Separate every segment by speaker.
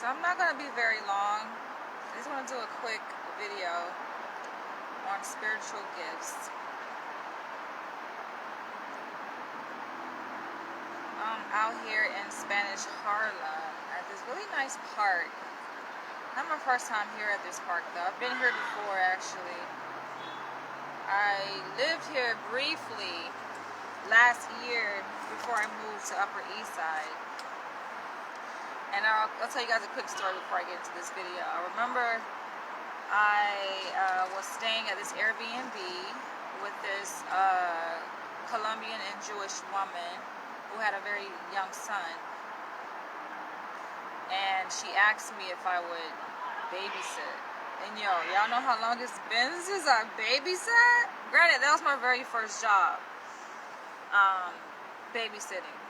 Speaker 1: So I'm not going to be very long. I just want to do a quick video on spiritual gifts. I'm out here in Spanish Harlem at this really nice park. Not my first time here at this park though. I've been here before actually. I lived here briefly last year before I moved to Upper East Side. And I'll tell you guys a quick story before I get into this video. I remember I was staying at this Airbnb with this Colombian and Jewish woman who had a very young son. And she asked me if I would babysit. And y'all know how long it's been since I babysat? Granted, that was my very first job. Babysitting.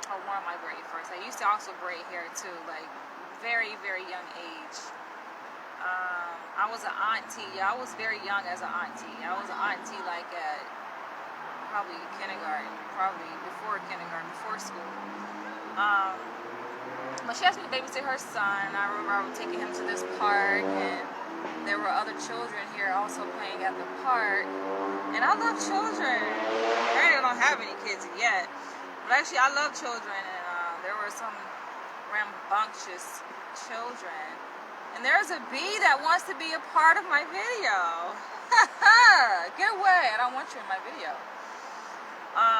Speaker 1: Or one of my very first. I used to also braid hair too, like very, very young age. I was an auntie. I was very young as an auntie. I was an auntie like at probably kindergarten, probably before kindergarten, before school. But she asked me to babysit her son. I remember I was taking him to this park, and there were other children here also playing at the park. And I love children. I don't have any kids yet. But actually, I love children, and there were some rambunctious children. And there's a bee that wants to be a part of my video. Get away, I don't want you in my video.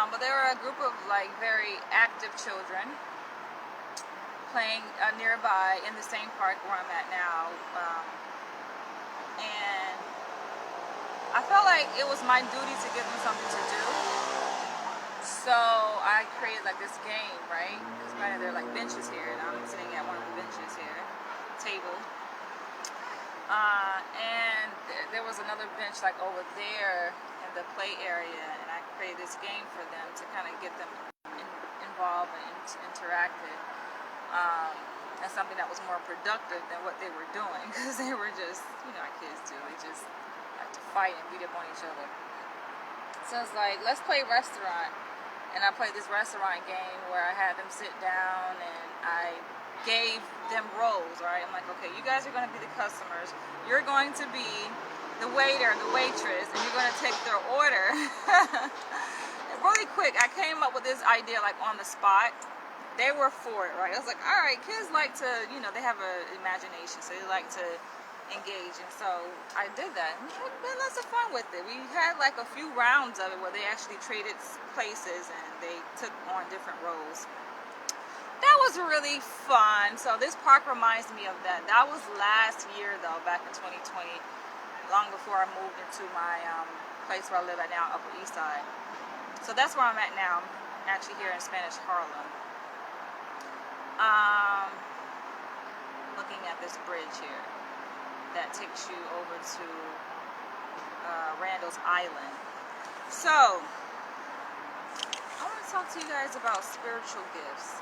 Speaker 1: But there were a group of like very active children playing nearby in the same park where I'm at now. And I felt like it was my duty to give them something to do. So I created like this game, right? Because granted, there are like benches here, and I'm sitting at one of the benches here, table. And there was another bench like over there in the play area, and I created this game for them to kind of get them involved and interacted. And something that was more productive than what they were doing, because they were just, how kids do, they just like to fight and beat up on each other. So it's like, let's play restaurant. And I played this restaurant game where I had them sit down and I gave them roles, right? I'm like, okay, you guys are going to be the customers. You're going to be the waiter, the waitress, and you're going to take their order. And really quick, I came up with this idea like on the spot. They were for it, right? I was like, all right, kids like to, they have an imagination, so they like to engage. And so I did that. We had lots of fun with it. We had like a few rounds of it where they actually traded places and they took on different roles. That was really fun. So this park reminds me of that. That was last year though, back in 2020, long before I moved into my place where I live at now, Upper East Side. So that's where I'm at now. I'm actually here in Spanish Harlem. Looking at this bridge here that takes you over to Randall's Island. So I want to talk to you guys about spiritual gifts.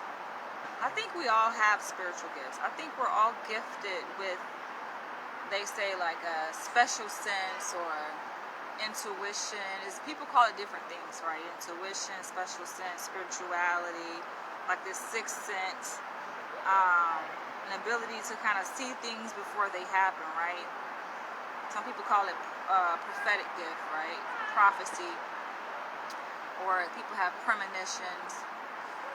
Speaker 1: I think we all have spiritual gifts. I think we're all gifted with, they say like a special sense or intuition. People call it different things, right? Intuition, special sense, spirituality, like this sixth sense, an ability to kind of see things before they happen, right? Some people call it prophetic gift, right? Prophecy, or people have premonitions.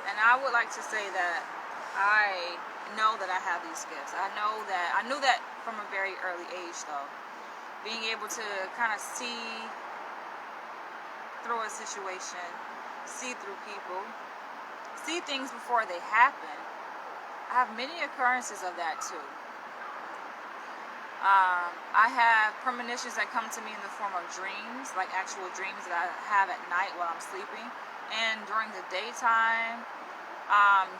Speaker 1: And I would like to say that I know that I have these gifts. I knew that from a very early age, though. Being able to kind of see through a situation, see through people, see things before they happen. I have many occurrences of that too. I have premonitions that come to me in the form of dreams, like actual dreams that I have at night while I'm sleeping, and during the daytime,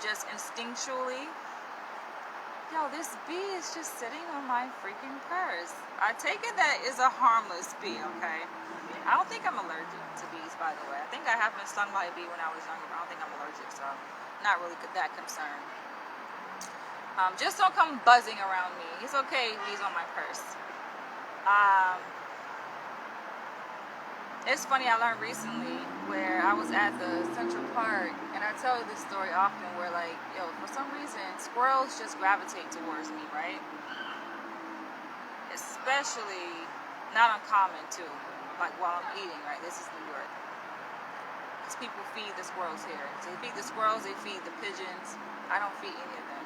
Speaker 1: just instinctually. This bee is just sitting on my freaking purse. I take it that is a harmless bee, okay? I don't think I'm allergic to bees, by the way. I think I have been stung by a bee when I was younger, but I don't think I'm allergic, so I'm not really that concerned. Just don't come buzzing around me. It's okay, bees on my purse. It's funny, I learned recently where I was at the Central Park, and I tell this story often where, like, yo, for some reason, squirrels just gravitate towards me, right? Especially, not uncommon, too. Like, while I'm eating, right? This is New York. Because people feed the squirrels here. So they feed the squirrels, they feed the pigeons. I don't feed any of them.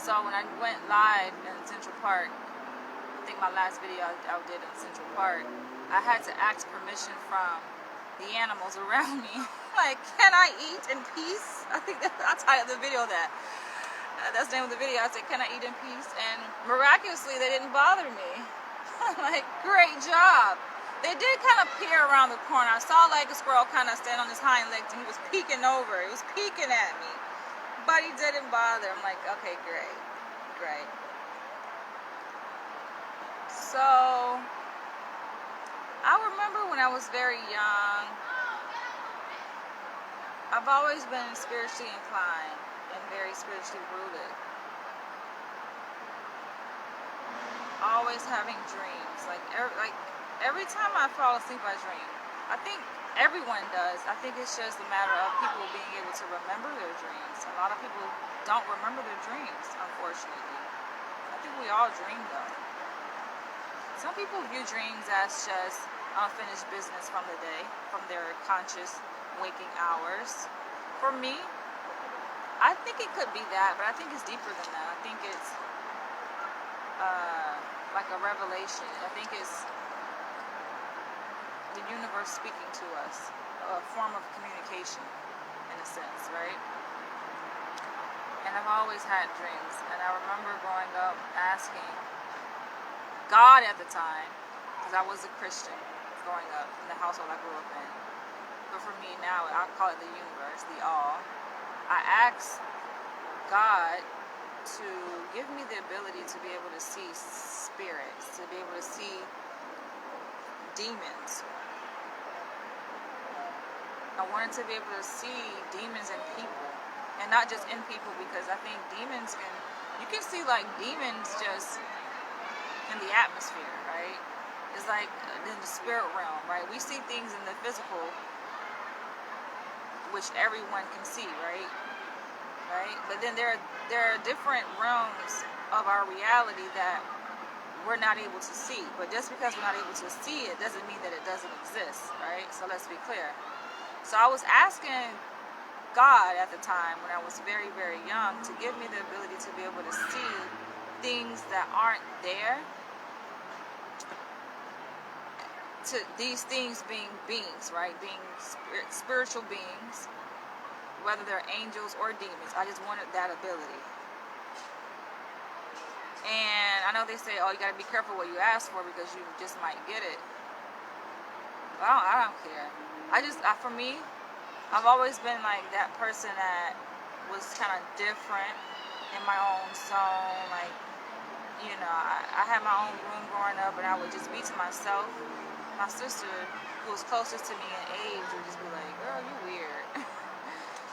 Speaker 1: So when I went live in Central Park, I think my last video I did in Central Park, I had to ask permission from the animals around me. Like, can I eat in peace? I think I titled the video that. That's the name of the video. I said, can I eat in peace? And miraculously, they didn't bother me. Like, great job. They did kind of peer around the corner. I saw like a squirrel kind of stand on his hind legs, and he was peeking over. He was peeking at me. But he didn't bother. I'm like, okay, great. Great. So, I remember when I was very young, I've always been spiritually inclined and very spiritually rooted. Always having dreams. Like every time I fall asleep, I dream. I think everyone does. I think it's just a matter of people being able to remember their dreams. A lot of people don't remember their dreams, unfortunately. I think we all dream, though. Some people view dreams as just unfinished business from the day, from their conscious waking hours. For me, I think it could be that, but I think it's deeper than that. I think it's like a revelation. I think it's the universe speaking to us, a form of communication, in a sense, right? And I've always had dreams, and I remember growing up asking God at the time, because I was a Christian growing up in the household I grew up in. But for me now, I call it the universe, the all. I asked God to give me the ability to be able to see spirits, to be able to see demons. I wanted to be able to see demons in people, and not just in people, because I think demons you can see like demons just in the atmosphere, right? It's like in the spirit realm, right? We see things in the physical, which everyone can see, right? Right? But then there are different realms of our reality that we're not able to see. But just because we're not able to see it doesn't mean that it doesn't exist, right? So let's be clear. So I was asking God at the time, when I was very, very young, to give me the ability to be able to see things that aren't there. To these things being beings, right? Being spiritual beings, whether they're angels or demons. I just wanted that ability. And I know they say, oh, you got to be careful what you ask for because you just might get it. But I don't care. For me, I've always been like that person that was kind of different in my own zone. Like, you know, I had my own room growing up, and I would just be to myself. My sister, who was closest to me in age, would just be like, girl, you weird.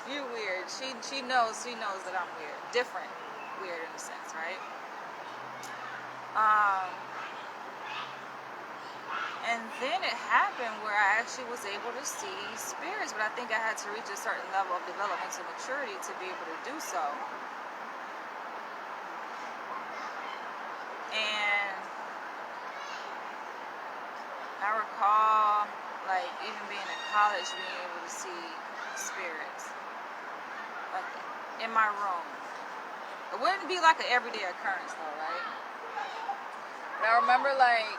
Speaker 1: You weird. She knows that I'm weird. Different weird in a sense, right? And then it happened where I actually was able to see spirits, but I think I had to reach a certain level of developmental maturity to be able to do so. And I recall, like, even being in college, being able to see spirits, like, in my room. It wouldn't be like an everyday occurrence, though, right? But I remember, like,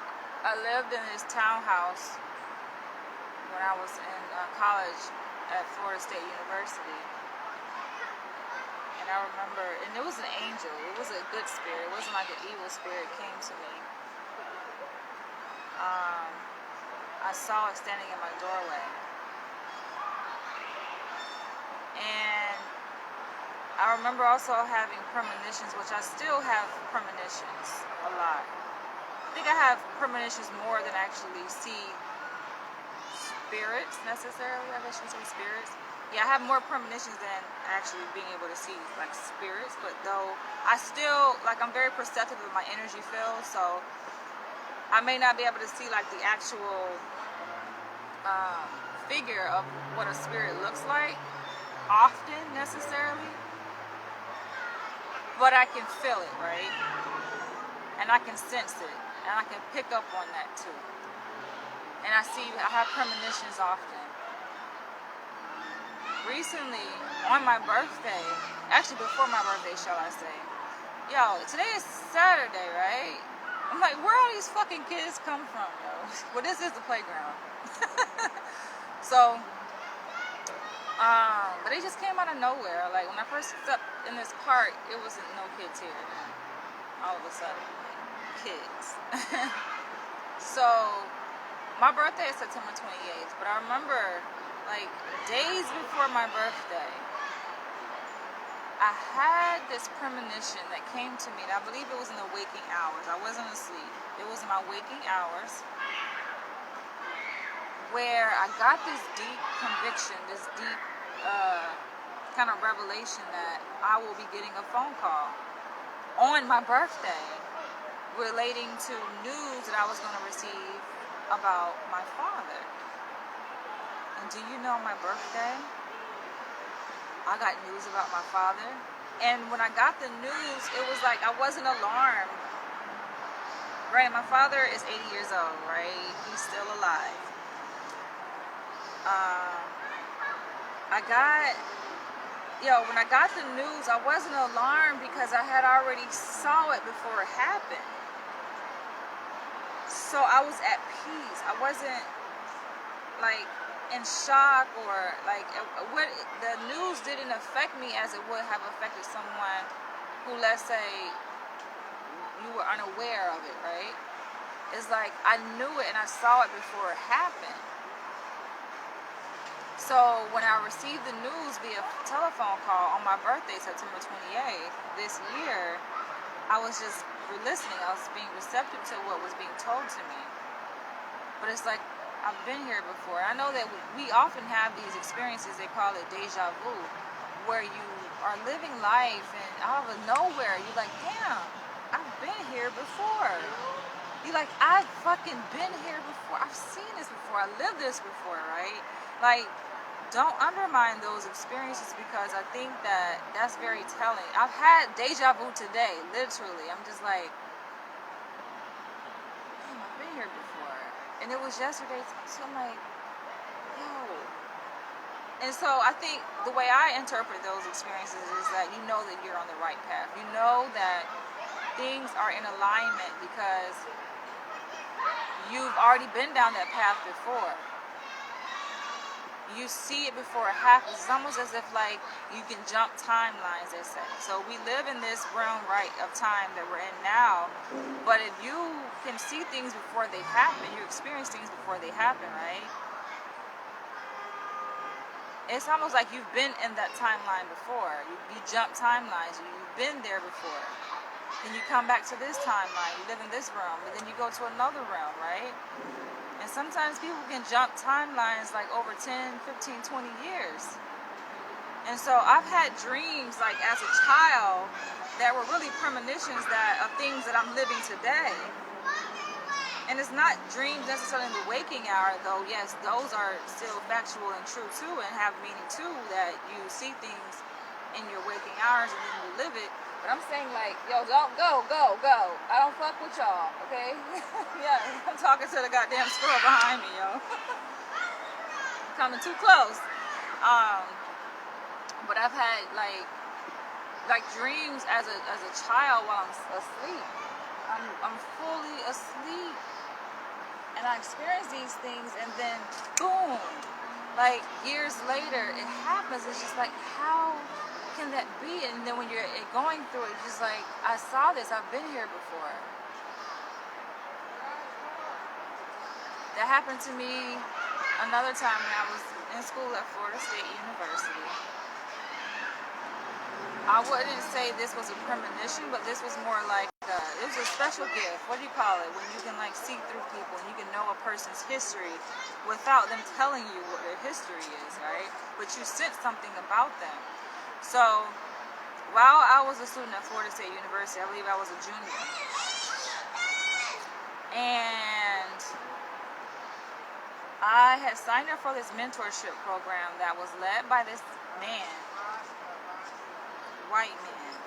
Speaker 1: I lived in this townhouse when I was in college at Florida State University. And I remember, and it was an angel. It was a good spirit. It wasn't like an evil spirit came to me. I saw it standing in my doorway. And I remember also having premonitions, which I still have premonitions a lot. I think I have premonitions more than actually see spirits necessarily. I guess you would say spirits. Yeah, I have more premonitions than actually being able to see like spirits. But though I still, like, I'm very perceptive of my energy field, so I may not be able to see like the actual figure of what a spirit looks like often necessarily, but I can feel it, right? And I can sense it, and I can pick up on that too. And I have premonitions often. Recently, on my birthday, actually before my birthday, shall I say, yo, today is Saturday, right? I'm like, where all these fucking kids come from, yo? Well, this is the playground. So, but they just came out of nowhere. Like, when I first stepped in this park, it wasn't no kids here. All of a sudden, kids. So, my birthday is September 28th, but I remember, like, days before my birthday, I had this premonition that came to me, and I believe it was in the waking hours. I wasn't asleep. It was in my waking hours, where I got this deep conviction, this deep kind of revelation that I will be getting a phone call on my birthday relating to news that I was going to receive about my father. And do you know, my birthday, I got news about my father. And when I got the news, it was like I wasn't alarmed. Right, my father is 80 years old, right? He's still alive. When I got the news, I wasn't alarmed because I had already saw it before it happened. So I was at peace. I wasn't like in shock, or like what the news didn't affect me as it would have affected someone who, let's say, you were unaware of it, right? It's like I knew it and I saw it before it happened. So when I received the news via telephone call on my birthday, September 28th, this year, I was just listening. I was being receptive to what was being told to me. But it's like, I've been here before. I know that we often have these experiences, they call it deja vu, where you are living life and out of nowhere, you're like, damn, I've been here before. You're like, I've fucking been here before. I've seen this before. I lived this before, right? Like, don't undermine those experiences, because I think that that's very telling. I've had deja vu today, literally. I'm just like, damn, I've been here before. And it was yesterday, so I'm like, yo. And so I think the way I interpret those experiences is that you know that you're on the right path. You know that things are in alignment because you've already been down that path before. You see it before it happens. It's almost as if like you can jump timelines, they say. So we live in this realm, right, of time that we're in now. But if you can see things before they happen, you experience things before they happen, right? It's almost like you've been in that timeline before. You jump timelines. You've been there before. Then you come back to this timeline. You live in this realm. But then you go to another realm, right? And sometimes people can jump timelines like over 10, 15, 20 years. And so I've had dreams like as a child that were really premonitions of things that I'm living today. And it's not dreams necessarily in the waking hour, though. Yes, those are still factual and true too, and have meaning too, that you see things in your waking hours and then you live it. But I'm saying like, yo, don't go. I don't fuck with y'all, okay? Yeah, I'm talking to the goddamn squirrel behind me, yo. Coming too close. But I've had like dreams as a child while I'm asleep. I'm fully asleep, and I experience these things, and then boom, like years later, it happens. It's just like, how can that be? And then when you're going through it, just like, I saw this, I've been here before. That happened to me another time when I was in school at Florida State University. I wouldn't say this was a premonition, but this was more like it was a special gift. What do you call it? When you can like see through people and you can know a person's history without them telling you what their history is, right? But you sense something about them. So, while I was a student at Florida State University, I believe I was a junior. And I had signed up for this mentorship program that was led by this man, white man.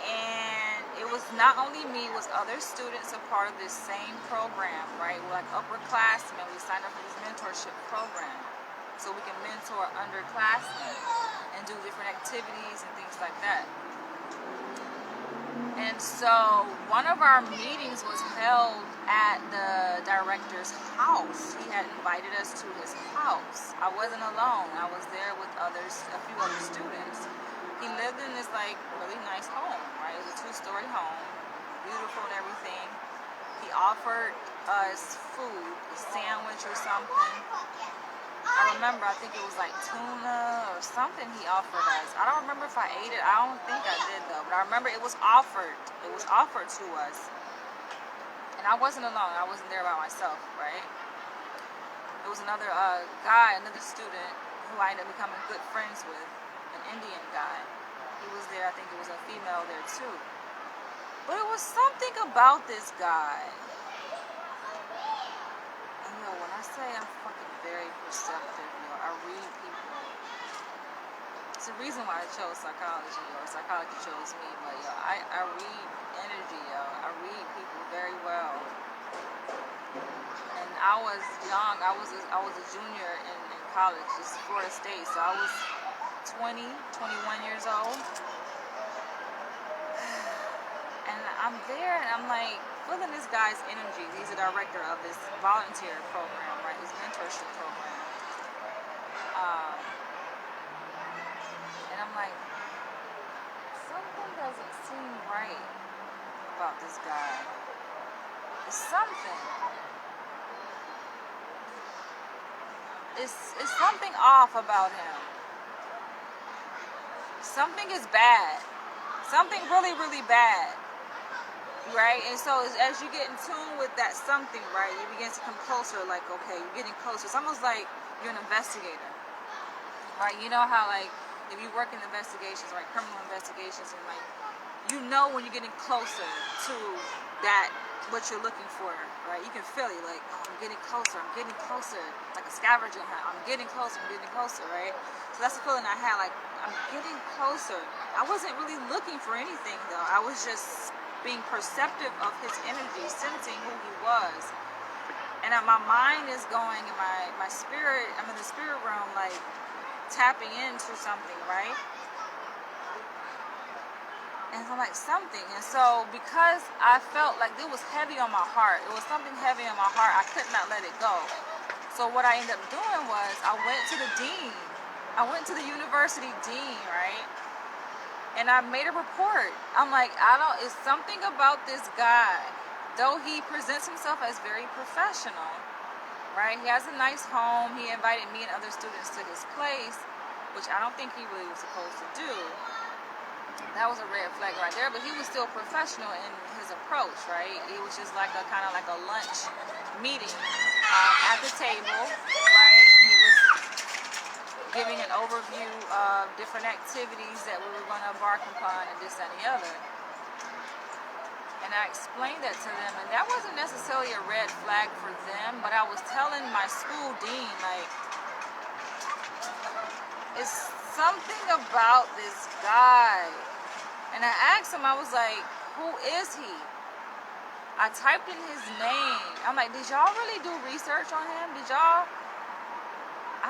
Speaker 1: And it was not only me, it was other students a part of this same program, right? We're like upperclassmen. We signed up for this mentorship program so we can mentor underclassmen and do different activities and things like that. And so one of our meetings was held at the director's house. He had invited us to his house. I wasn't alone. I was there with a few other students. He lived in this like really nice home, right? It was a 2-story home, beautiful and everything. He offered us food, a sandwich or something. I remember, I think it was like tuna or something he offered us. I don't remember if I ate it. I don't think I did though, but I remember it was offered. It was offered to us. And I wasn't alone. I wasn't there by myself, right? There was another guy, another student who I ended up becoming good friends with, an Indian guy. He was there. I think it was a female there too. But it was something about this guy. And yo, when I say I'm fucking very perceptive, yo, I read people. It's the reason why I chose psychology, or psychology chose me. But yo, I read energy, yo. I read people very well. And I was young. I was a junior in college, just Florida State. So I was 21 years old. And I'm there and I'm like feeling this guy's energy. He's a director of this volunteer program, right? His mentorship program. And I'm like, something doesn't seem right about this guy. It's something. It's something off about him. Something is bad. Something really, really bad. Right? And so as you get in tune with that something, right, you begin to come closer, like, okay, you're getting closer. It's almost like you're an investigator. Right? You know how, like, if you work in investigations, right, criminal investigations, and, like, you know when you're getting closer to that, what you're looking for, right? You can feel it, like, oh, I'm getting closer, like a scavenger hunt. I'm getting closer, right? So that's the feeling I had, like, I'm getting closer. I wasn't really looking for anything, though. I was just being perceptive of his energy, sensing who he was. And my mind is going, and my spirit, I'm in the spirit realm, like, tapping into something, right? And so I'm like, something. And so because I felt like it was heavy on my heart, it was something heavy on my heart, I could not let it go. So what I ended up doing was I went to the dean. I went to the university dean, right? And I made a report. I'm like, it's something about this guy. Though he presents himself as very professional, right? He has a nice home. He invited me and other students to his place, which I don't think he really was supposed to do. That was a red flag right there, but he was still professional in his approach, right? It was just like a kind of like a lunch meeting at the table, right? He was giving an overview of different activities that we were going to embark upon and this and the other. And I explained that to them, and that wasn't necessarily a red flag for them, but I was telling my school dean, like, it's something about this guy. And I asked him, I was like, who is he? I typed in his name. I'm like, did y'all really do research on him? I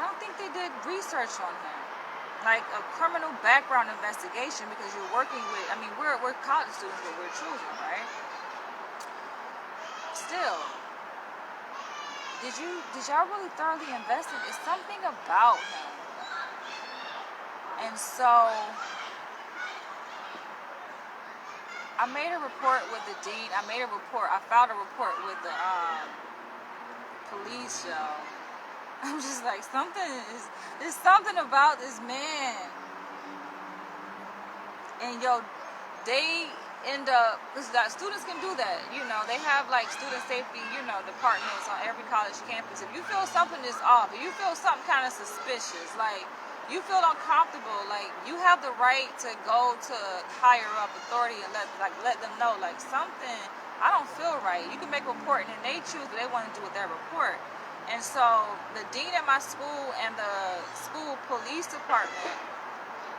Speaker 1: don't think they did research on him. Like a criminal background investigation, because you're working with, we're college students, but we're children, right? Still, did y'all really thoroughly investigate? It's something about him. And so I made a report with the dean. I filed a report with the police show. I'm just like, there's something about this man. And yo, they end up, because students can do that, they have like student safety, departments on every college campus. If you feel something is off, if you feel something kind of suspicious, like you feel uncomfortable, like you have the right to go to higher up authority and let them know, like something I don't feel right. You can make a report, and then they choose what they want to do with their report. And so the dean at my school and the school police department,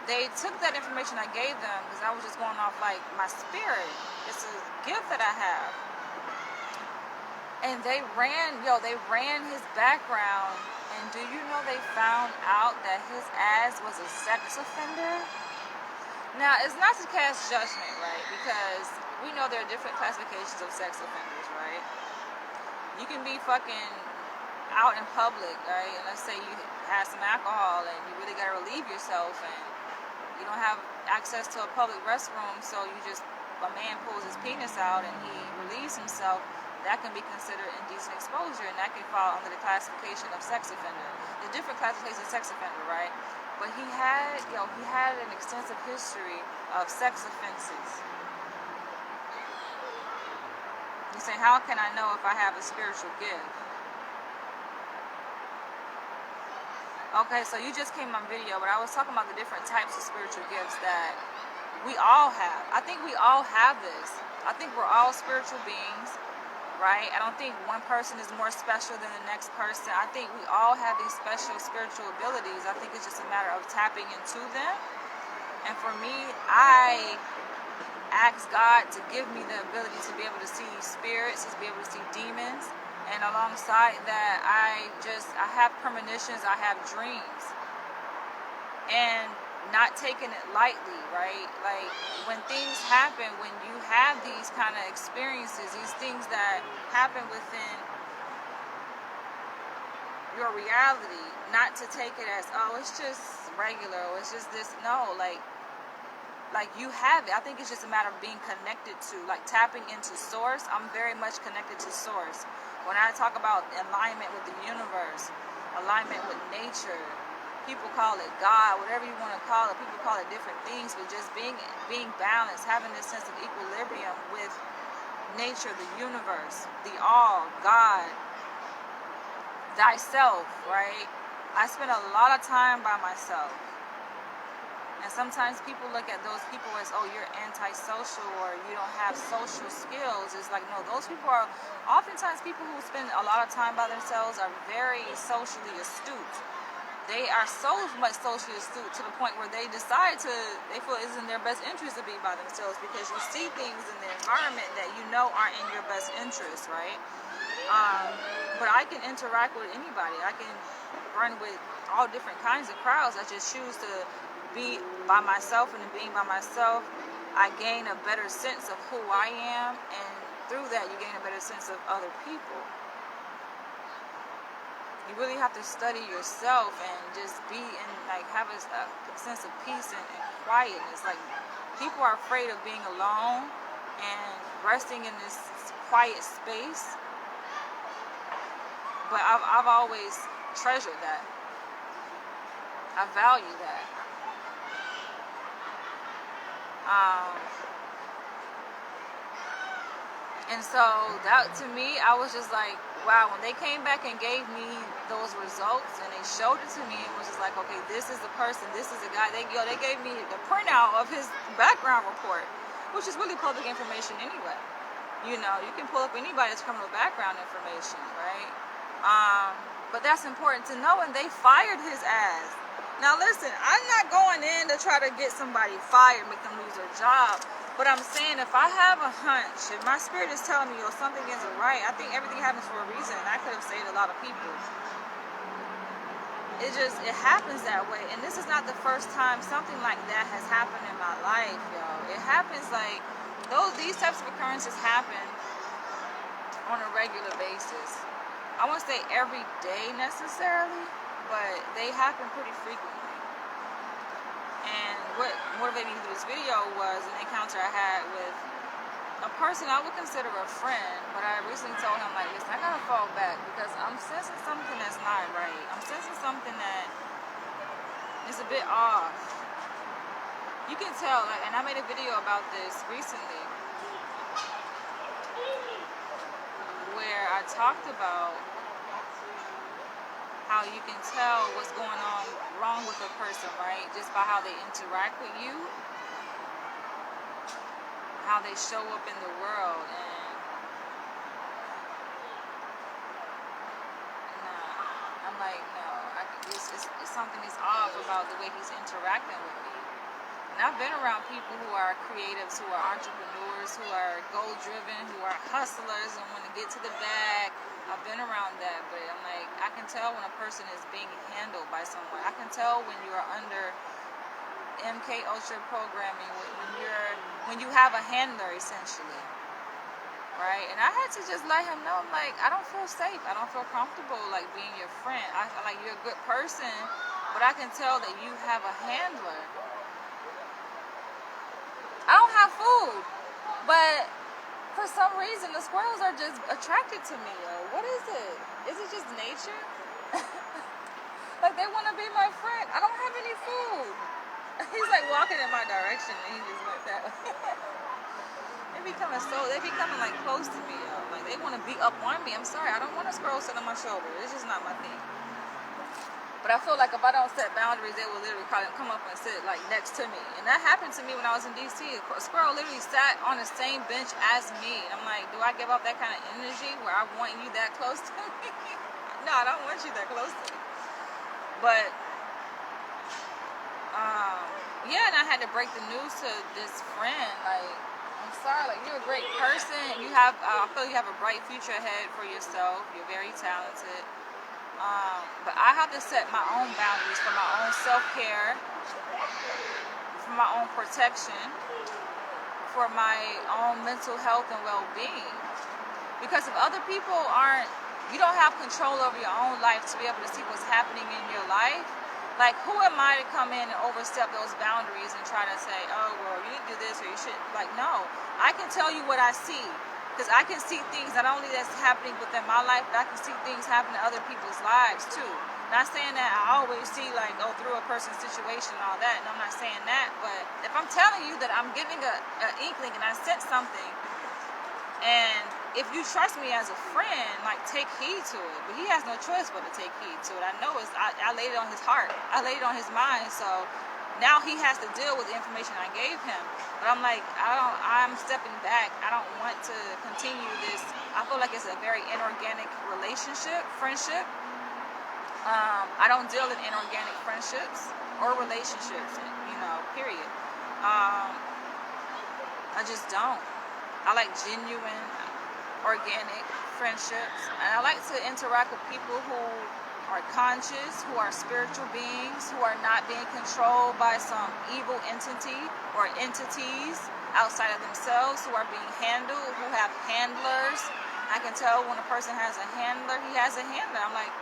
Speaker 1: they took that information I gave them because I was just going off like my spirit. It's a gift that I have. And they ran his background. And do you know they found out that his ass was a sex offender? Now, it's not to cast judgment, right? Because we know there are different classifications of sex offenders, right? You can be fucking out in public, right? And let's say you have some alcohol and you really gotta relieve yourself and you don't have access to a public restroom, so a man pulls his penis out and he relieves himself. That can be considered indecent exposure, and that can fall under the classification of sex offender. There's different classifications of sex offender, right? But he had an extensive history of sex offenses. You say, how can I know if I have a spiritual gift? Okay, so you just came on video, but I was talking about the different types of spiritual gifts that we all have. I think we all have this. I think we're all spiritual beings. Right? I don't think one person is more special than the next person. I think we all have these special spiritual abilities. I think it's just a matter of tapping into them. And for me, I ask God to give me the ability to be able to see spirits, to be able to see demons. And alongside that, I have premonitions, I have dreams. And not taking it lightly, right? Like when things happen, when you have these kind of experiences, these things that happen within your reality, not to take it as, oh, it's just regular, or it's just this. No, like you have it. I think it's just a matter of being connected to, like tapping into source. I'm very much connected to source. When I talk about alignment with the universe, alignment with nature, people call it God, whatever you want to call it. People call it different things, but just being balanced, having this sense of equilibrium with nature, the universe, the all, God, thyself, right? I spend a lot of time by myself. And sometimes people look at those people as, oh, you're antisocial or you don't have social skills. It's like, no, those people are, oftentimes people who spend a lot of time by themselves are very socially astute. They are so much socially astute to the point where they feel it's in their best interest to be by themselves because you see things in the environment that you know aren't in your best interest, right? But I can interact with anybody. I can run with all different kinds of crowds. I just choose to be by myself, and in being by myself, I gain a better sense of who I am, and through that, you gain a better sense of other people. You really have to study yourself and just be in, like, have a sense of peace and quietness. Like, people are afraid of being alone and resting in this quiet space. But I've always treasured that. I value that. And so that, to me, I was just like, wow, when they came back and gave me those results and they showed it to me, it was just like, okay, this is the person, this is the guy. They gave me the printout of his background report, which is really public information anyway. You know, you can pull up anybody's criminal background information, right? But that's important to know, and they fired his ass. Now listen, I'm not going in to try to get somebody fired, make them lose their job. But I'm saying, if I have a hunch, if my spirit is telling me, oh, something isn't right, I think everything happens for a reason, and I could have saved a lot of people. It happens that way. And this is not the first time something like that has happened in my life, yo. It happens like, these types of occurrences happen on a regular basis. I won't say every day necessarily, but they happen pretty frequently. And what motivated me to do this video was an encounter I had with a person I would consider a friend, but I recently told him, like, listen, I gotta fall back because I'm sensing something that's not right. I'm sensing something that is a bit off. You can tell, like, and I made a video about this recently where I talked about how you can tell what's going on wrong with a person, right? Just by how they interact with you, how they show up in the world. And it's something is off about the way he's interacting with me. And I've been around people who are creatives, who are entrepreneurs, who are goal-driven, who are hustlers and want to get to the bag. I've been around that, but I'm like, I can tell when a person is being handled by someone. I can tell when you are under MK Ultra programming, when you have a handler essentially, right? And I had to just let him know, I'm like, I don't feel safe. I don't feel comfortable like being your friend. I feel like you're a good person, but I can tell that you have a handler. I don't have food, but for some reason the squirrels are just attracted to me. What is it? Is it just nature? Like they want to be my friend. I don't have any food. He's like walking in my direction and he just like that. They becoming like close to me. Like they want to be up on me. I'm sorry, I don't want a squirrel sitting on my shoulder. It's just not my thing. But I feel like if I don't set boundaries, they will literally come up and sit like next to me. And that happened to me when I was in DC. A squirrel literally sat on the same bench as me. And I'm like, do I give up that kind of energy where I want you that close to me? No, I don't want you that close to me. But, yeah, and I had to break the news to this friend. Like, I'm sorry, like, you're a great person. I feel you have a bright future ahead for yourself. You're very talented. But I have to set my own boundaries for my own self-care, for my own protection, for my own mental health and well-being. Because if other people you don't have control over your own life to be able to see what's happening in your life, like who am I to come in and overstep those boundaries and try to say, oh, well, you need to do this or you shouldn't. Like, no, I can tell you what I see. Because I can see things not only that's happening within my life, but I can see things happen in other people's lives too. Not saying that I always see like go through a person's situation and all that, and I'm not saying that, but if I'm telling you that I'm giving an inkling and I sense something, and if you trust me as a friend, like take heed to it. But he has no choice but to take heed to it. I know I laid it on his heart. I laid it on his mind, so now he has to deal with the information I gave him. But I'm like, I'm stepping back. I don't want to continue this. I feel like it's a very inorganic friendship. I don't deal in inorganic friendships or relationships, period. I just don't. I like genuine, organic friendships. And I like to interact with people who are conscious, who are spiritual beings, who are not being controlled by some evil entity or entities outside of themselves, who are being handled, who have handlers. I can tell when a person has a handler, he has a handler. I'm like,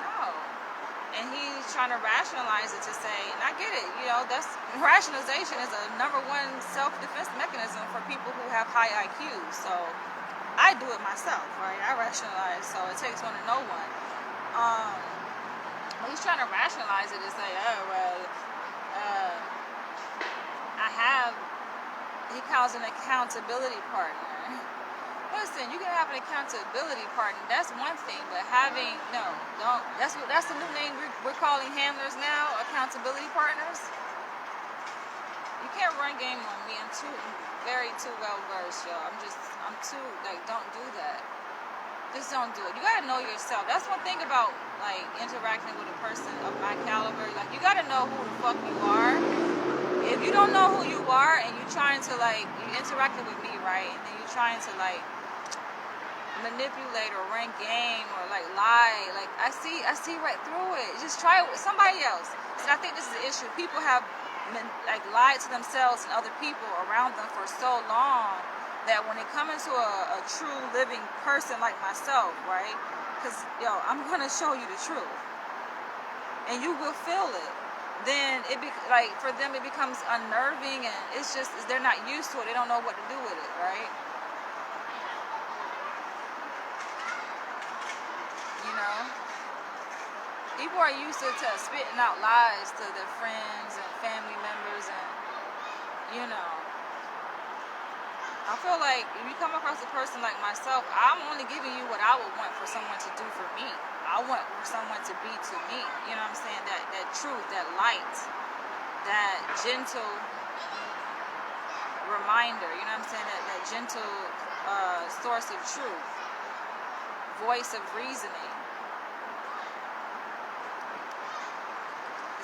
Speaker 1: no. And he's trying to rationalize it to say, and I get it, that's rationalization is a number one self-defense mechanism for people who have high IQs. So I do it myself, right? I rationalize, so it takes one to know one. But he's trying to rationalize it and say, he calls an accountability partner. Listen, you can have an accountability partner. That's one thing, but that's the new name we're calling handlers now, accountability partners. You can't run game on me. I'm too well versed, y'all. I'm too, don't do that. Just don't do it. You gotta know yourself. That's one thing about, interacting with a person of my caliber. You gotta know who the fuck you are. If you don't know who you are and you're trying to, you're interacting with me, right? And then you're trying to, manipulate or run game or, lie. I see right through it. Just try it with somebody else. So I think this is the issue. People have lied to themselves and other people around them for so long that when they come into a true living person like myself, right? Because, I'm going to show you the truth. And you will feel it. Then, for them, it becomes unnerving, and it's just, they're not used to it. They don't know what to do with it, right? People are used to spitting out lies to their friends and family members, and, I feel like if you come across a person like myself, I'm only giving you what I would want for someone to do for me. I want someone to be to me. You know what I'm saying? That truth, that light, that gentle reminder. You know what I'm saying? That gentle source of truth, voice of reasoning.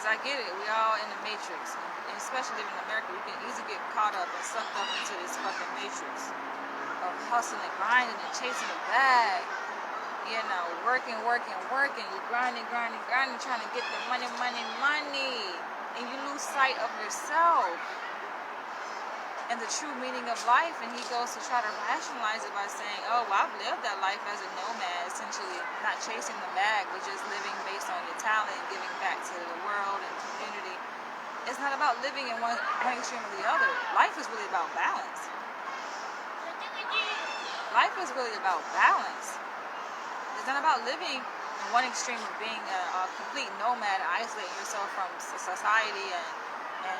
Speaker 1: Because I get it, we all in the matrix, and especially living in America, you can easily get caught up and sucked up into this fucking matrix of hustling, grinding, and chasing a bag. You know, working, you're grinding, trying to get the money, and you lose sight of yourself and the true meaning of life. And he goes to try to rationalize it by saying, oh, well, I've lived that life as a nomad, essentially not chasing the bag, but just living based on your talent and giving back to the world and community. It's not about living in one extreme or the other. Life is really about balance. Life is really about balance. It's not about living in one extreme of being a complete nomad, isolating yourself from society and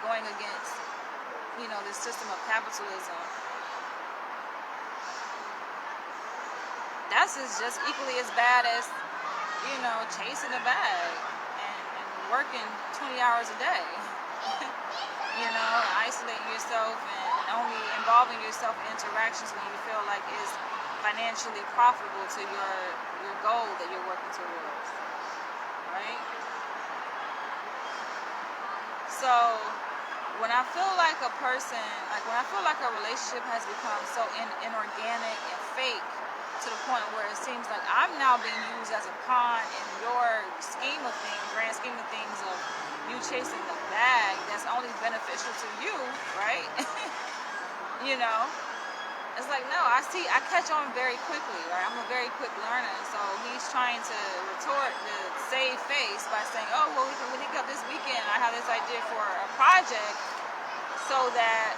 Speaker 1: going against, you know, this system of capitalism. That's just equally as bad as, you know, chasing a bag and working 20 hours a day. You know, isolating yourself and only involving yourself in interactions when you feel like it's financially profitable to your goal that you're working towards, right? So when I feel like a person, like when I feel like a relationship has become so inorganic and fake to the point where it seems like I'm now being used as a pawn in your scheme of things, grand scheme of things of you chasing the bag that's only beneficial to you, right? You know? It's like, no, I catch on very quickly, right? I'm a very quick learner. So he's trying to retort the save face by saying, oh, well, we can link up this weekend. I have this idea for a project so that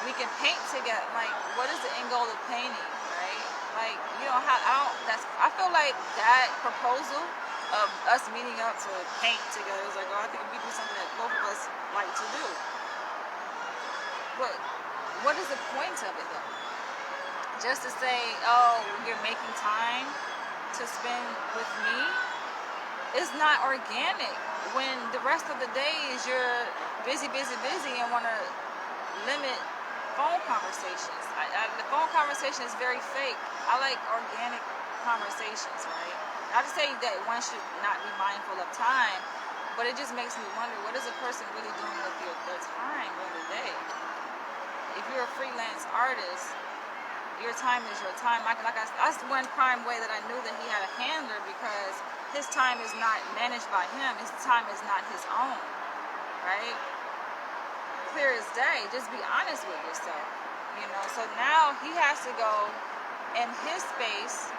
Speaker 1: we can paint together. Like, what is the end goal of painting, right? Like, you know, I feel like that proposal of us meeting up to paint together is like, oh, I think we can do something that both of us like to do. But what is the point of it, though? Just to say, oh, you're making time to spend with me is not organic when the rest of the days you're busy and want to limit phone conversations. The phone conversation is very fake. I like organic conversations, right? Not to say that one should not be mindful of time, but it just makes me wonder, what is a person really doing with their time during the day? If you're a freelance artist, your time is your time. That's one prime way that I knew that he had a handler, because his time is not managed by him. His time is not his own, right? Clear as day. Just be honest with yourself, you know. So now he has to go in his space,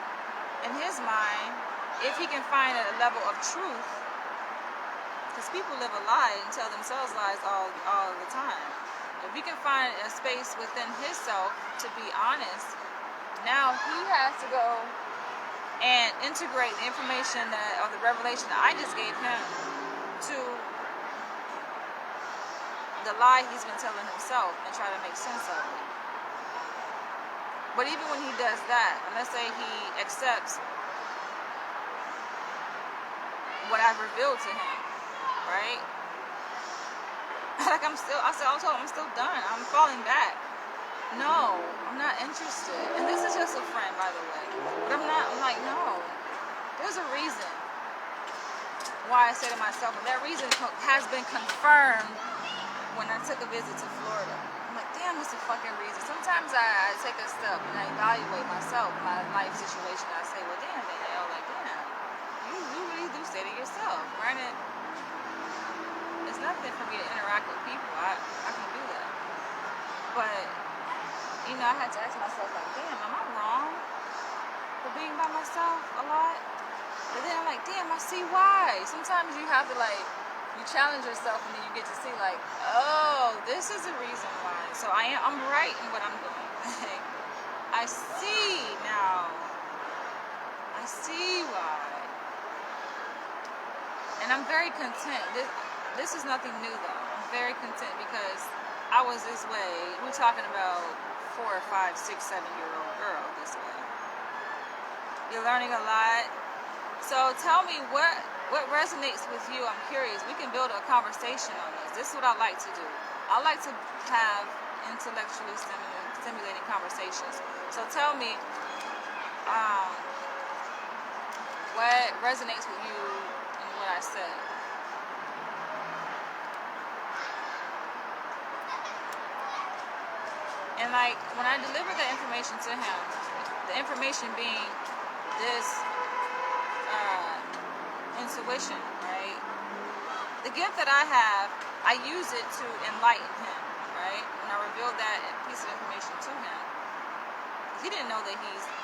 Speaker 1: in his mind, if he can find a level of truth, because people live a lie and tell themselves lies all the time. If he can find a space within himself to be honest, now he has to go and integrate the information or the revelation that I just gave him to the lie he's been telling himself and try to make sense of it. But even when he does that, and let's say he accepts what I've revealed to him, right? Like I told him I'm still done. I'm falling back. No, I'm not interested. And this is just a friend, by the way. But I'm like, no. There's a reason why I say to myself, and that reason has been confirmed when I took a visit to Florida. I'm like, damn, what's the fucking reason? Sometimes I take a step and I evaluate myself, my life situation. I say, well, damn, Danielle, like, damn, you really do say to yourself, granted, it's nothing for me to interact with people. I can do that. But, you know, I had to ask myself, like, damn, am I wrong for being by myself a lot? But then I'm like, damn, I see why. Sometimes you have to, like, you challenge yourself and then you get to see, like, oh, this is the reason why. So I'm right in what I'm doing. I see now. I see why. And I'm very content. This is nothing new, though. I'm very content because I was this way. We're talking about 4 or 5, 6, 7-year-old girl this way. You're learning a lot. So tell me what resonates with you. I'm curious. We can build a conversation on this. This is what I like to do. I like to have intellectually stimulating conversations. So tell me what resonates with you in what I said. when I delivered the information to him, the information being this intuition, right? The gift that I have, I use it to enlighten him, right? When I revealed that piece of information to him, he didn't know that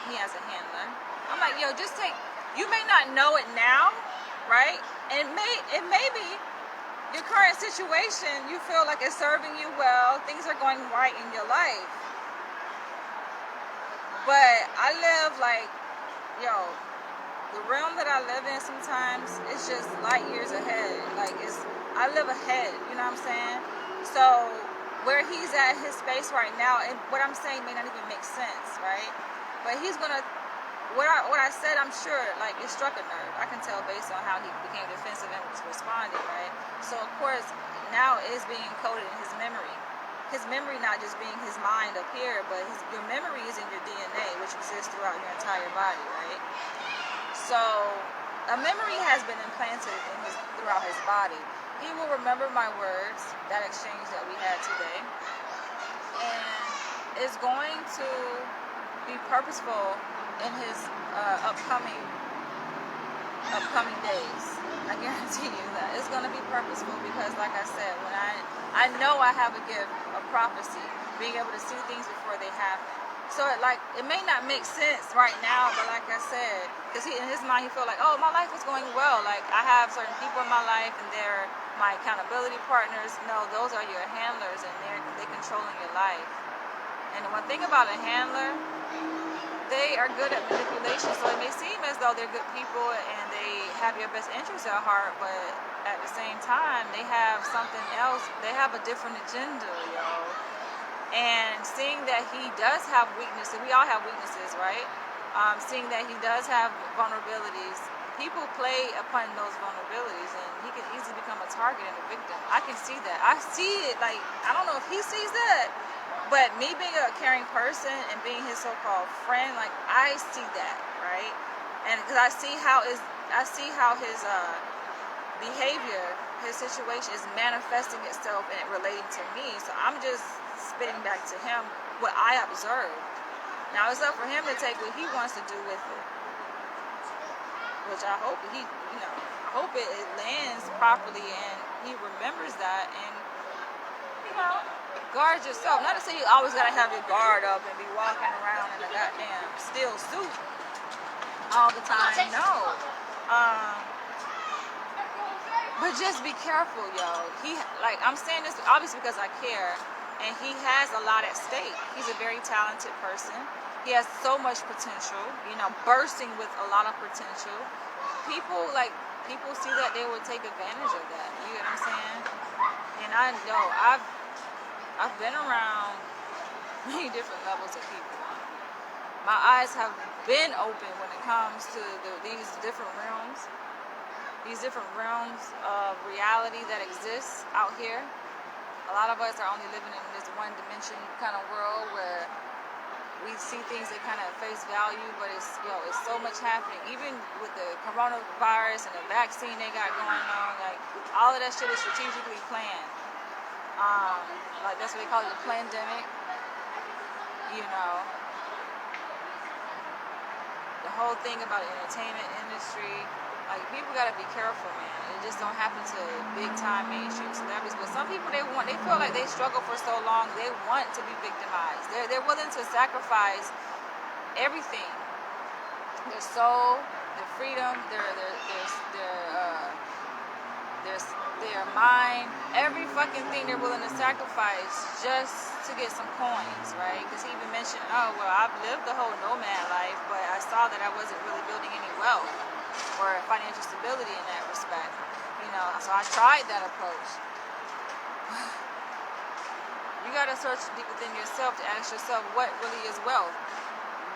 Speaker 1: he has a handler. I'm like, yo, just take. You may not know it now, right? And it may be your current situation. You feel like it's serving you well. Things are going right in your life. But I live like, yo, the realm that I live in sometimes it's just light years ahead. Like I live ahead. You know what I'm saying? So where he's at, his space right now, and what I'm saying may not even make sense, right? But he's gonna. What I said, I'm sure, like, it struck a nerve. I can tell based on how he became defensive and was responding, right? So, of course, now it's being encoded in his memory. His memory not just being his mind up here, but your memory is in your DNA, which exists throughout your entire body, right? So, a memory has been implanted throughout his body. He will remember my words, that exchange that we had today, and is going to be purposeful in his upcoming days. I guarantee you that it's going to be purposeful because, like I said, when I know I have a gift of prophecy, being able to see things before they happen. So it may not make sense right now, but like I said, because in his mind he felt like, oh, my life is going well. Like I have certain people in my life and they're my accountability partners. No, those are your handlers and they're controlling your life. And the one thing about a handler, they are good at manipulation, so it may seem as though they're good people and they have your best interests at heart, but at the same time, they have something else. They have a different agenda, yo. And seeing that he does have weaknesses, we all have weaknesses, right? Seeing that he does have vulnerabilities, people play upon those vulnerabilities, and he can easily become a target and a victim. I can see that. I see it. Like, I don't know if he sees that. But me being a caring person and being his so-called friend, like I see that, right? And because I see how his behavior, his situation is manifesting itself and it relating to me. So I'm just spitting back to him what I observed. Now it's up for him to take what he wants to do with it, which I hope I hope it lands properly and he remembers that and guard yourself. Not to say you always gotta have your guard up and be walking around in a goddamn steel suit all the time. No. But just be careful, yo. I'm saying this obviously because I care, and he has a lot at stake. He's a very talented person. He has so much potential, bursting with a lot of potential. People see that, they will take advantage of that. You get what I'm saying? And I know I've been around many different levels of people. My eyes have been open when it comes to these different realms of reality that exists out here. A lot of us are only living in this one dimension kind of world where we see things at kind of face value, but it's so much happening. Even with the coronavirus and the vaccine they got going on, like all of that shit is strategically planned. Like that's what they call it, the pandemic. The whole thing about the entertainment industry, like people gotta be careful, man. It just don't happen to big time mainstream celebrities. But some people they feel like they struggle for so long, they want to be victimized. They're willing to sacrifice everything. Their soul, their freedom, their mind, every fucking thing they're willing to sacrifice just to get some coins, right? Because he even mentioned, oh, well, I've lived the whole nomad life, but I saw that I wasn't really building any wealth or financial stability in that respect, so I tried that approach. You gotta search deep within yourself to ask yourself what really is wealth,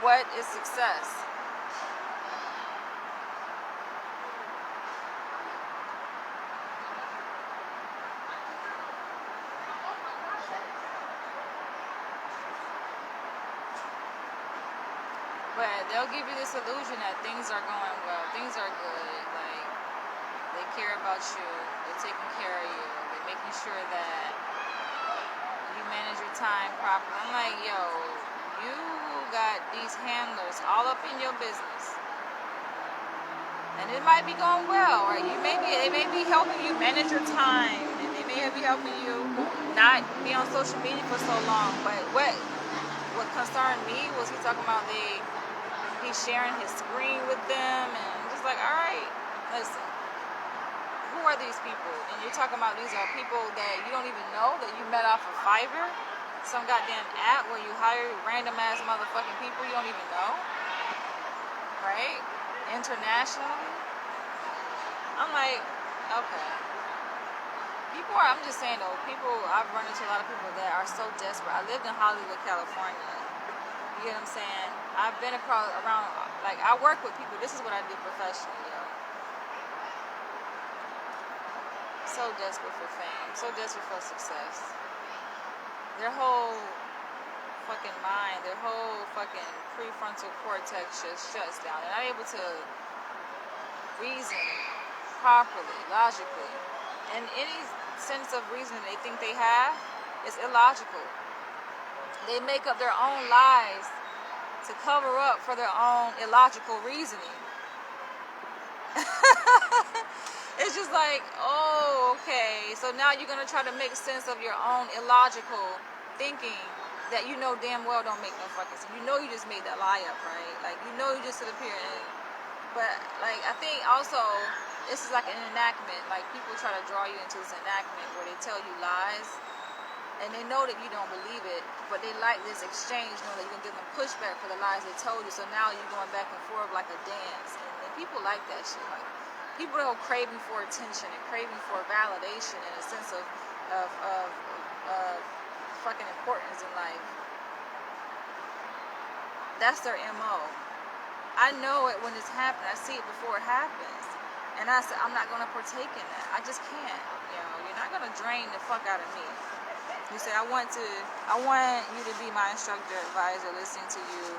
Speaker 1: what is success. But they'll give you this illusion that things are going well, things are good, like they care about you, they're taking care of you, they're making sure that you manage your time properly. I'm like, yo, you got these handlers all up in your business. And it might be going well, or they may be helping you manage your time, and they may be helping you not be on social media for so long. But what concerned me was he talking about he's sharing his screen with them, and I'm just like, all right, listen, who are these people? And you're talking about these are people that you don't even know, that you met off of Fiverr, some goddamn app where you hire random ass motherfucking people you don't even know, right? Internationally. I'm like, okay. I'm just saying though, I've run into a lot of people that are so desperate. I lived in Hollywood, California. You get what I'm saying? I've been around, like, I work with people. This is what I do professionally, yo. So desperate for fame, so desperate for success. Their whole fucking mind, their whole fucking prefrontal cortex just shuts down. They're not able to reason properly, logically. And any sense of reasoning they think they have is illogical. They make up their own lies to cover up for their own illogical reasoning. It's just like, oh, okay, so now you're going to try to make sense of your own illogical thinking that you know damn well don't make no fucking sense. You know you just made that lie up, right? Like, you know you just sit up here and... But, like, I think also, this is like an enactment. Like, people try to draw you into this enactment where they tell you lies, and they know that you don't believe it, but they like this exchange, knowing that you're going to give them pushback for the lies they told you, so now you're going back and forth like a dance. And people like that shit. Like, people that are craving for attention and craving for validation and a sense of fucking importance in life. That's their MO. I know it when it's happening. I see it before it happens. And I said, I'm not going to partake in that. I just can't. You know, you're not going to drain the fuck out of me. You say, I want you to be my instructor, advisor. Listening to you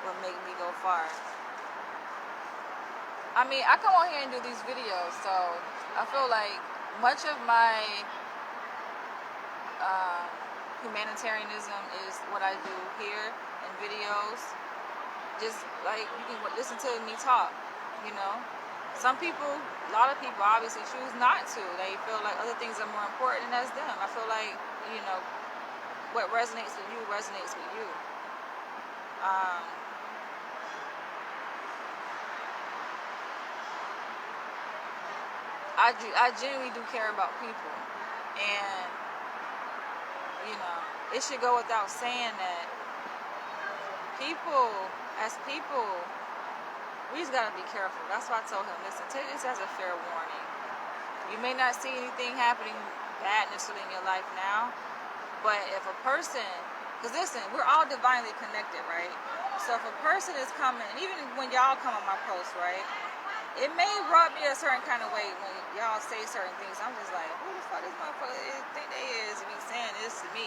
Speaker 1: will make me go far. I mean, I come on here and do these videos, so I feel like much of my humanitarianism is what I do here in videos. Just like you can listen to me talk, you know. Some people, a lot of people obviously choose not to. They feel like other things are more important, and that's them. I feel like, you know, what resonates with you resonates with you. I genuinely do care about people, and you know, it should go without saying that people, we just gotta be careful. That's why I told him, listen, take this as a fair warning. You may not see anything happening bad necessarily in your life now, but if a person, because listen, we're all divinely connected, right? So if a person is coming, even when y'all come on my post, right, it may rub me a certain kind of way when y'all say certain things. I'm just like, who the fuck this motherfucker think they is to be saying this to me?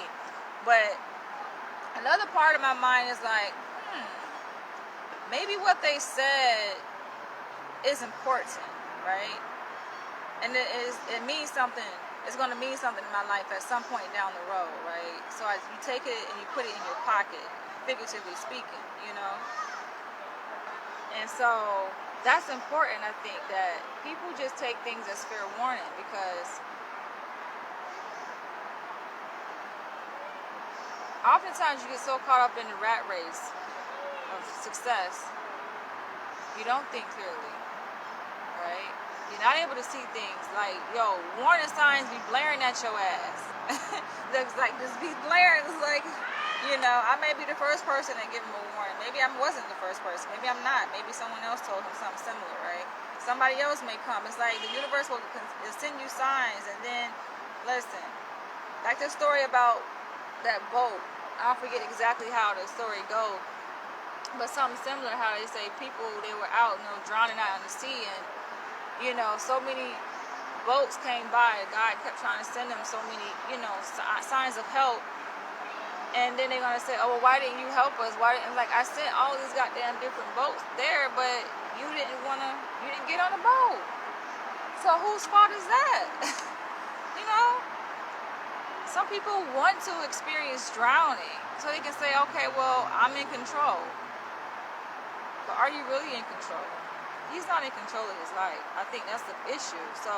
Speaker 1: But another part of my mind is like, maybe what they said is important, right? And it means something. It's going to mean something in my life at some point down the road, right? So you take it and you put it in your pocket, figuratively speaking, you know? And so that's important, I think, that people just take things as fair warning, because oftentimes you get so caught up in the rat race of success, you don't think clearly, right? You're not able to see things like, yo, warning signs be blaring at your ass. Looks like this be blaring. It's like, you know, I may be the first person to give him a warning. Maybe I wasn't the first person. Maybe I'm not. Maybe someone else told him something similar, right? Somebody else may come. It's like the universe will send you signs, and then, listen, like the story about that boat. I don't forget exactly how the story goes, but something similar, how they say people, they were out, you know, drowning out in the sea, and, you know, so many boats came by. God kept trying to send them so many, you know, signs of help. And then they're going to say, oh, well, why didn't you help us? Like, I sent all these goddamn different boats there, but you didn't get on the boat. So whose fault is that? You know? Some people want to experience drowning so they can say, okay, well, I'm in control. But are you really in control? He's not in control of his life. I think that's the issue. So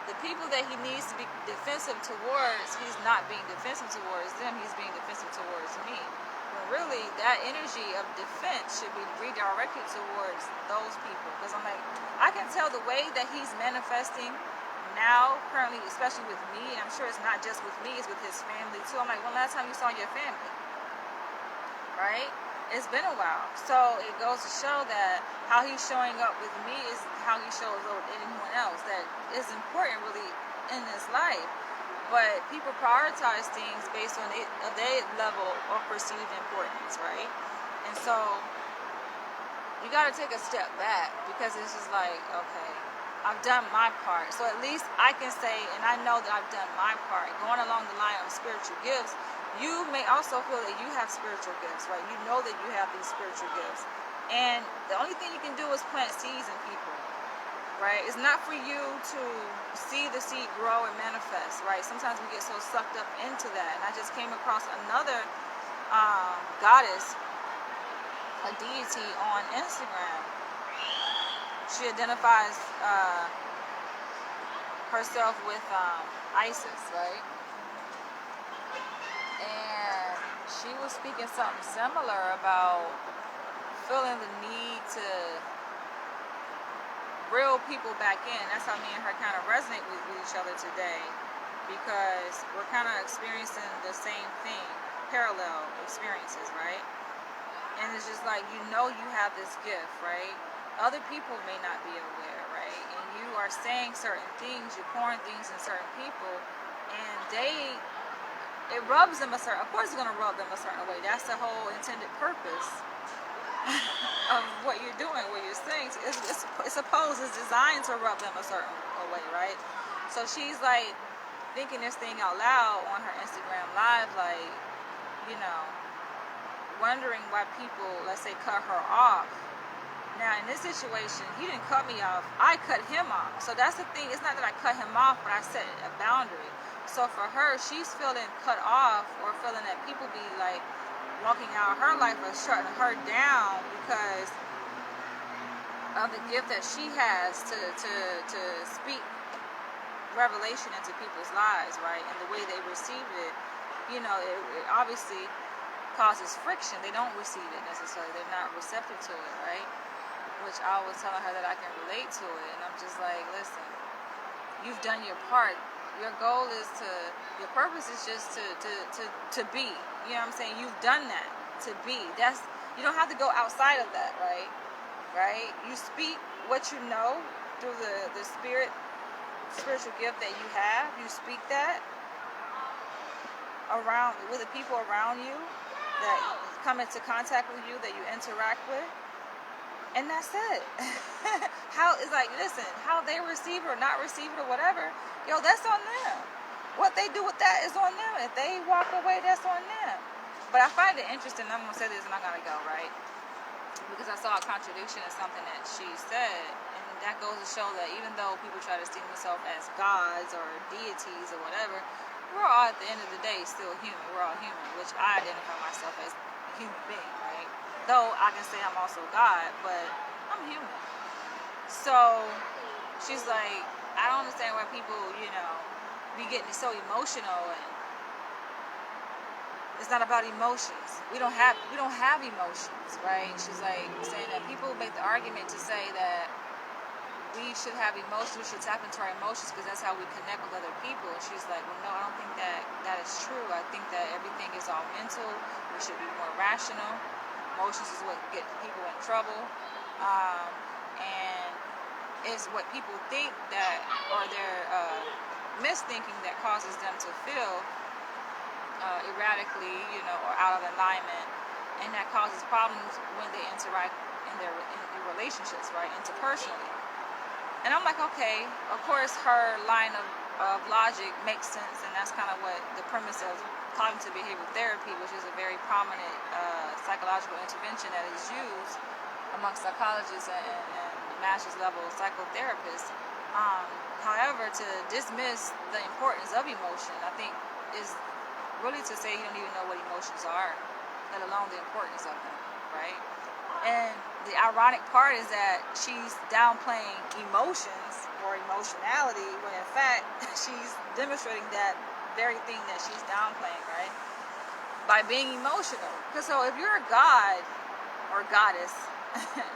Speaker 1: the people that he needs to be defensive towards, he's not being defensive towards them, he's being defensive towards me. When really that energy of defense should be redirected towards those people. Because I'm like, I can tell the way that he's manifesting now, currently, especially with me, and I'm sure it's not just with me, it's with his family too. I'm like, when last time you saw your family? Right? It's been a while. So it goes to show that how he's showing up with me is how he shows up with anyone else. That is important really in this life. But people prioritize things based on their level of perceived importance, right? And so you got to take a step back, because it's just like, okay, I've done my part. So at least I can say, and I know that I've done my part. Going along the line of spiritual gifts, you may also feel that you have spiritual gifts, right? You know that you have these spiritual gifts. And the only thing you can do is plant seeds in people, right? It's not for you to see the seed grow and manifest, right? Sometimes we get so sucked up into that. And I just came across another goddess, a deity on Instagram. She identifies herself with Isis, right? And she was speaking something similar about feeling the need to reel people back in. That's how me and her kind of resonate with each other today, because we're kind of experiencing the same thing, parallel experiences, right? And it's just like, you have this gift, right? Other people may not be aware, right? And you are saying certain things, you're pouring things in certain people, and it rubs them a certain, of course it's going to rub them a certain way. That's the whole intended purpose of what you're doing, what you're saying. It's supposed, it's designed to rub them a certain way, right? So she's like thinking this thing out loud on her Instagram live, like, wondering why people, let's say, cut her off. Now, in this situation, he didn't cut me off. I cut him off. So that's the thing. It's not that I cut him off, but I set a boundary. So for her, she's feeling cut off, or feeling that people be like walking out her life or shutting her down because of the gift that she has to speak revelation into people's lives, right? And the way they receive it, it obviously causes friction. They don't receive it necessarily. They're not receptive to it, right? Which I was telling her that I can relate to it. And I'm just like, listen, you've done your part. Your goal is your purpose is just to be. You know what I'm saying? You've done that, to be. You don't have to go outside of that, right? Right? You speak what you know through the spiritual gift that you have. You speak that around with the people around you that come into contact with you, that you interact with. And that's it. It's like, listen, how they receive it or not receive it or whatever, that's on them. What they do with that is on them. If they walk away, that's on them. But I find it interesting. I'm going to say this and I got to go, right? Because I saw a contradiction in something that she said. And that goes to show that even though people try to see themselves as gods or deities or whatever, we're all, at the end of the day, still human. We're all human, which I identify myself as a human being, right? Though I can say I'm also God, but I'm human. So she's like, I don't understand why people, be getting so emotional, and it's not about emotions. We don't have emotions, right? She's like saying that people make the argument to say that we should have emotions, we should tap into our emotions because that's how we connect with other people. And she's like, well, no, I don't think that is true. I think that everything is all mental. We should be more rational. Emotions is what gets people in trouble, and it's what people think that, or their misthinking that causes them to feel erratically, or out of alignment, and that causes problems when they interact in their relationships, right, interpersonally. And I'm like, okay, of course her line of logic makes sense, and that's kind of what the premise of cognitive behavioral therapy, which is a very prominent psychological intervention that is used amongst psychologists and master's level psychotherapists. However, to dismiss the importance of emotion, I think is really to say you don't even know what emotions are, let alone the importance of them, right? And the ironic part is that she's downplaying emotions or emotionality when in fact she's demonstrating that very thing that she's downplaying, right? By being emotional. Because so if you're a god or goddess,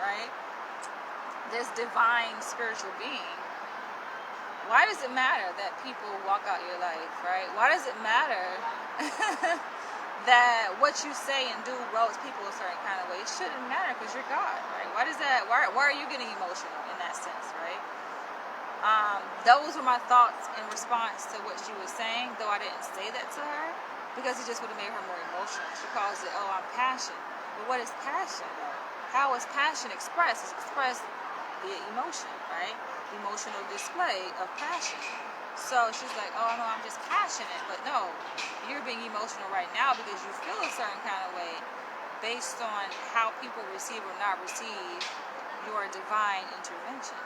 Speaker 1: right, this divine spiritual being, why does it matter that people walk out your life, right? Why does it matter that what you say and do rubs people a certain kind of way? It shouldn't matter because you're God, right? Why does that? Why are you getting emotional in that sense, right? Those were my thoughts in response to what she was saying, though I didn't say that to her because it just would have made her more emotional. She calls it, oh, I'm passionate. But what is passion? How is passion expressed? It's expressed via emotion, right? Emotional display of passion. So she's like, oh no, I'm just passionate. But no, you're being emotional right now because you feel a certain kind of way based on how people receive or not receive your divine intervention,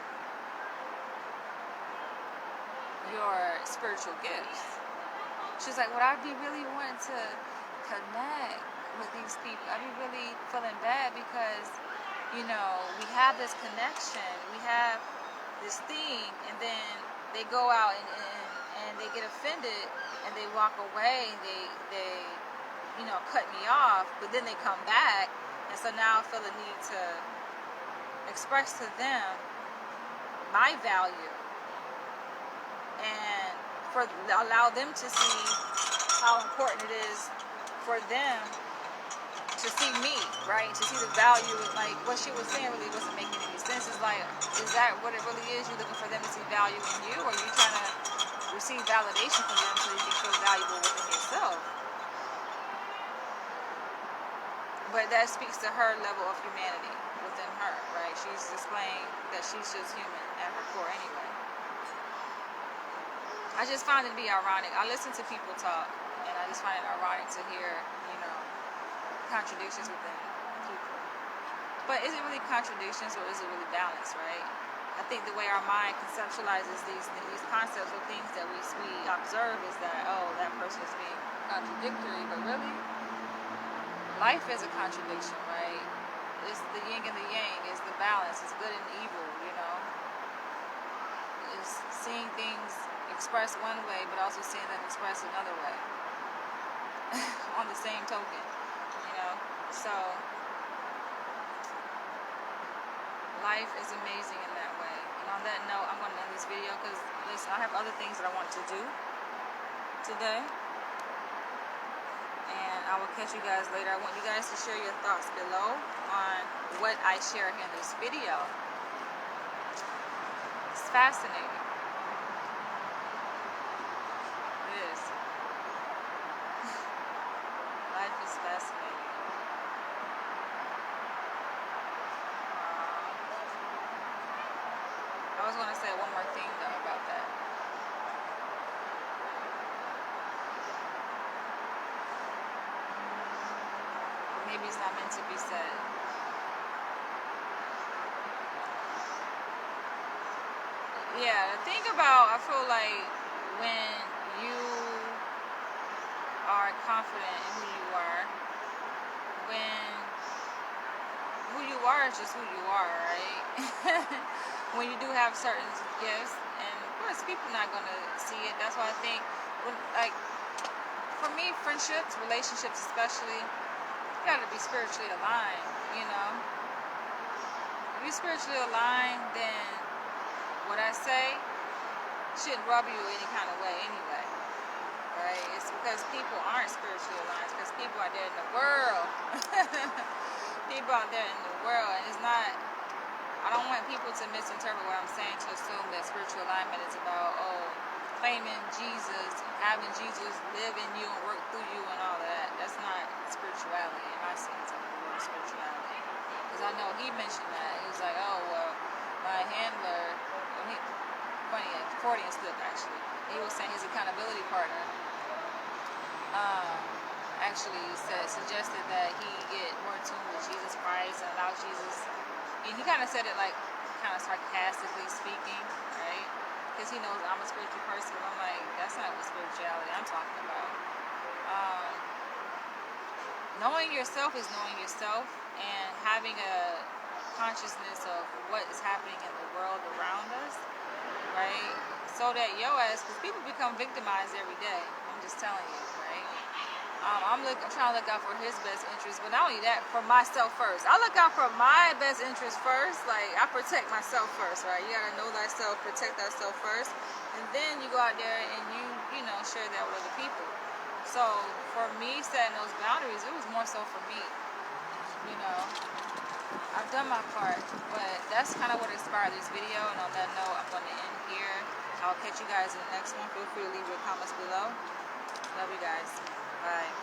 Speaker 1: your spiritual gifts. She's like, well, I'd be really wanting to connect with these people. I'd be really feeling bad because, you know, we have this connection, we have this thing, and then they go out and they get offended and they walk away, they you know, cut me off, but then they come back, and so now I feel the need to express to them my value and allow them to see how important it is for them to see me, right? To see the value. Like what she was saying really wasn't making any sense. It's like, is that what it really is? You looking for them to see value in you, or are you trying to receive validation from them so you can feel valuable within yourself? But that speaks to her level of humanity within her, right? She's displaying that she's just human at her core anyway. I just found it to be ironic. I listen to people talk, and I just find it ironic to hear, you know, contradictions within people. But is it really contradictions or is it really balance, right? I think the way our mind conceptualizes these concepts or things that we observe is that, oh, that person is being contradictory, but really, life is a contradiction, right? It's the yin and the yang, it's the balance, it's good and evil, you know? It's seeing things expressed one way, but also seeing them expressed another way on the same token, you know? So life is amazing in that way. And on that note, I'm going to end this video because, listen, I have other things that I want to do today. And I will catch you guys later. I want you guys to share your thoughts below on what I share here in this video. It's fascinating. It is. Life is fascinating. I was going to say one more thing though about that. Maybe it's not meant to be said. Yeah, the thing about, I feel like when you are confident in who you are, when who you are is just who you are, right? When you do have certain gifts, and of course people not going to see it. That's why I think, like, for me, friendships, relationships especially, you got to be spiritually aligned, you know? If you're spiritually aligned, then what I say shouldn't rub you any kind of way anyway, right? It's because people aren't spiritually aligned, because people out there in the world, people out there in the world, and it's not, I don't want people to misinterpret what I'm saying to assume that spiritual alignment is about, oh, claiming Jesus, having Jesus live in you and work through you and all of that. That's not spirituality in my sense of the word spirituality. Because I know he mentioned that. He was like, oh, well, my handler, funny, Freudian slip actually. He was saying his accountability partner actually suggested that he get more in tune with Jesus Christ and allow Jesus. And he kind of said it like kind of sarcastically speaking, right? Because he knows I'm a spiritual person. I'm like, that's not what spirituality I'm talking about. Knowing yourself is knowing yourself, and having a consciousness of what is happening in the world around us, right? So that your ass, because people become victimized every day. I'm just telling you, right? I'm trying to look out for his best interest, but not only that, for myself first. I look out for my best interest first. Like, I protect myself first, right? You gotta know thyself, protect thyself first, and then you go out there and you know, share that with other people. So for me, setting those boundaries, it was more so for me. You know, I've done my part, but that's kind of what inspired this video. And on that note, I'm going to end here. I'll catch you guys in the next one. Feel free to leave your comments below. Love you guys. Bye.